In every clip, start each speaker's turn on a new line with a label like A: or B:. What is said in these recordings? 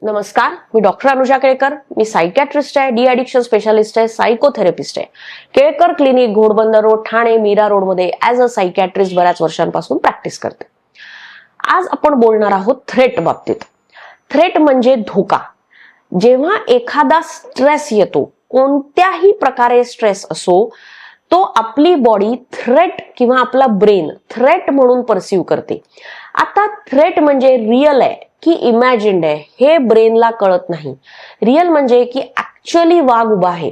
A: नमस्कार, मी डॉक्टर अनुजा केळकर. मी सायकॅट्रिस्ट आहे, डी ॲडिक्शन स्पेशालिस्ट आहे, सायकोथेरपिस्ट आहे. Kelkar clinic, Ghodbunder road, Thane, Mira road मध्ये ॲज अ सायकॅट्रिस्ट बऱ्याच वर्षांपासून प्रॅक्टिस करते. आज आपण बोलणार आहोत थ्रेट बाबतीत. थ्रेट म्हणजे धोका. जेव्हा एखादा स्ट्रेस येतो, कोणत्याही प्रकारे स्ट्रेस असो, तो आपली बॉडी थ्रेट किंवा आपला ब्रेन थ्रेट म्हणून परसीव्ह करते. आता थ्रेट म्हणजे रिअल आहे की इमॅजिन्ड आहे हे ब्रेनला कळत नाही. रिअल म्हणजे की ऍक्च्युअली वाघ उभा आहे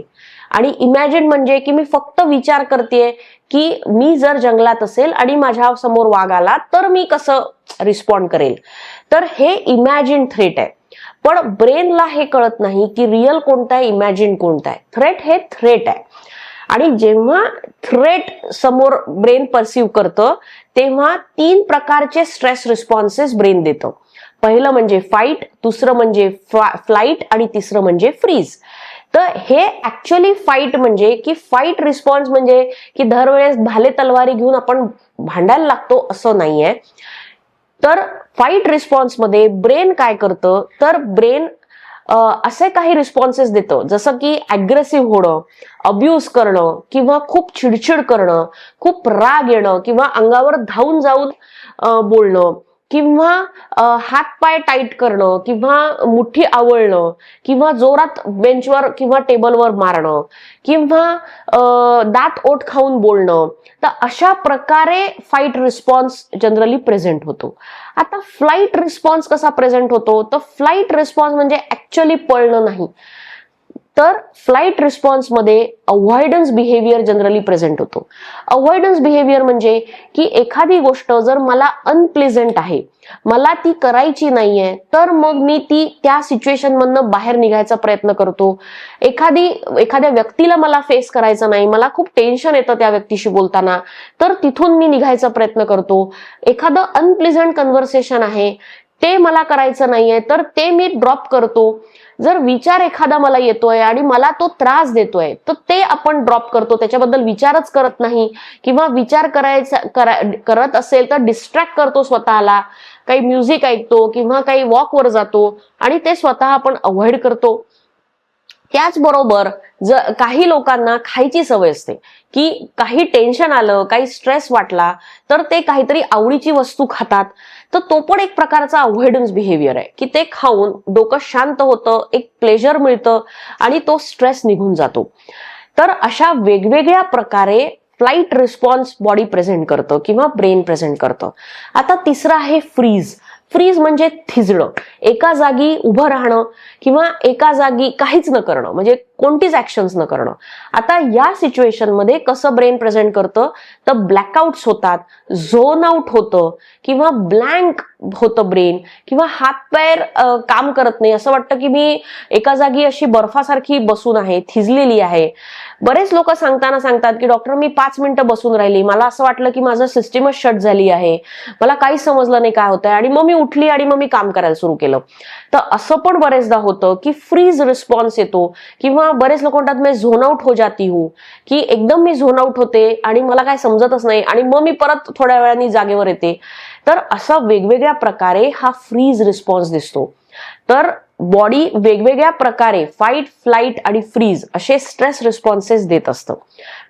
A: आणि इमॅजिन म्हणजे की मी फक्त विचार करतेय की मी जर जंगलात असेल आणि माझ्या समोर वाघ आला तर मी कसं रिस्पॉन्ड करेल. तर हे इमॅजिन थ्रेट आहे. पण ब्रेनला हे कळत नाही की रिअल कोणता आहे, इमॅजिन कोणता आहे. थ्रेट हे थ्रेट आहे. आणि जेव्हा थ्रेट समोर ब्रेन परसीव्ह करतं तेव्हा 3 प्रकारचे स्ट्रेस रिस्पॉन्सेस ब्रेन देतं. पहिलं म्हणजे फाईट, दुसरं म्हणजे फ्लाईट आणि तिसरं म्हणजे फ्रीज. तर हे ऍक्च्युअली फाईट म्हणजे की फाईट रिस्पॉन्स म्हणजे की दरवेळेस भाले तलवारी घेऊन आपण भांडायला लागतो असं नाहीये. तर फाईट रिस्पॉन्स मध्ये ब्रेन काय करतं, तर ब्रेन असे काही रिस्पॉन्सेस देतं जसं की अग्रेसिव्ह होणं, अब्यूज करणं किंवा खूप चिडचिड करणं, खूप राग येणं किंवा अंगावर धावून जाऊन बोलणं किंवा हातपाय टाईट करणं किंवा मुठ्ठी आवळणं किंवा जोरात बेंचवर किंवा टेबलवर मारणं किंवा दात ओठ खाऊन बोलणं. तर अशा प्रकारे फाईट रिस्पॉन्स जनरली प्रेझेंट होतो. आता फ्लाईट रिस्पॉन्स कसा प्रेझेंट होतो, तर फ्लाईट रिस्पॉन्स म्हणजे ऍक्च्युअली पळणं नाही, तर फ्लाईट रिस्पॉन्स मध्ये अवॉइडन्स बिहेवियर जनरली प्रेझेंट होतो. अवॉइडन्स बिहेवियर म्हणजे की एखादी गोष्ट जर मला अनप्लेझंट आहे, मला ती करायची नाहीये, तर मग मी ती त्या सिच्युएशन मधनं बाहेर निघायचा प्रयत्न करतो. एखाद्या व्यक्तीला मला फेस करायचं नाही, मला खूप टेन्शन येतं त्या व्यक्तीशी बोलताना, तर तिथून मी निघायचा प्रयत्न करतो. एखादं अनप्लेझंट कन्व्हर्सेशन आहे ते मला करायचं नाहीये, तर ते मी ड्रॉप करतो. जर विचार एखादा मला येतोय आणि मला तो त्रास देतोय तर ते आपण ड्रॉप करतो, त्याच्याबद्दल विचारच करत नाही किंवा विचार करत असेल तर डिस्ट्रॅक्ट करतो स्वतःला, काही म्युझिक ऐकतो किंवा काही वॉकवर जातो आणि ते स्वतः आपण अवॉइड करतो. त्याचबरोबर काही लोकांना खायची सवय असते की काही टेन्शन आलं, काही स्ट्रेस वाटला तर ते काहीतरी आवडीची वस्तू खातात. तर तो पण एक प्रकारचा अवॉइडन्स बिहेवियर आहे की ते खाऊन डोकं शांत होतं, एक प्लेजर मिळतं आणि तो स्ट्रेस निघून जातो. तर अशा वेगवेगळ्या प्रकारे फ्लाईट रिस्पॉन्स बॉडी प्रेझेंट करतं किंवा ब्रेन प्रेझेंट करतं. आता तिसरं आहे फ्रीज. फ्रीज म्हणजे थिजणं, एका जागी उभं राहणं किंवा एका जागी काहीच न करणं, म्हणजे कोणतीच ऍक्शन्स न करणं. आता या सिच्युएशन मध्ये कसं ब्रेन प्रेझेंट करतं, तर ब्लॅकआउट्स होतात, झोन आउट होतं किंवा ब्लँक होतं ब्रेन किंवा हातपाय काम करत नाही, असं वाटतं की मी एका जागी अशी बर्फासारखी बसून आहे, थिजलेली आहे. बरेच लोक सांगतात की डॉक्टर मी 5 मिनिटं बसून राहिली, मला असं वाटलं की माझं सिस्टीमच शट झाली आहे, मला काहीच समजलं नाही काय होतंय आणि मग मी उठली आणि मग मी काम करायला सुरू केलं. तर असं पण बरेचदा होतं की फ्रीज रिस्पॉन्स येतो किंवा बरेच लोक म्हणतात मी झोन आउट हो जाती हूं, की एकदम मी झोन आउट होते आणि मला काय समजतच नाही आणि मग मी परत थोड्या वेळाने जागेवर येते. तर असा वेगवेगळ्या प्रकारे हा फ्रीज रिस्पॉन्स दिसतो. तर बॉडी वेगवेगळ्या प्रकारे फाईट, फ्लाईट आणि फ्रीज असे स्ट्रेस रिस्पॉन्सेस देत असतं.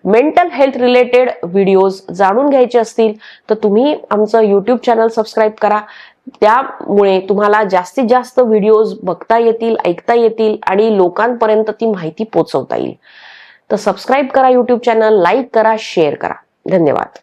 A: मेंटल हेल्थ रिलेटेड व्हिडिओज जाणून घ्यायचे असतील तर तुम्ही आमचं YouTube चॅनल सबस्क्राईब करा. त्यामुळे तुम्हाला जास्तीत जास्त व्हिडिओज बघता येतील, ऐकता येतील आणि लोकांपर्यंत ती माहिती पोहोचवता येईल. तर सबस्क्राईब करा YouTube चॅनल, लाईक करा, शेअर करा. धन्यवाद.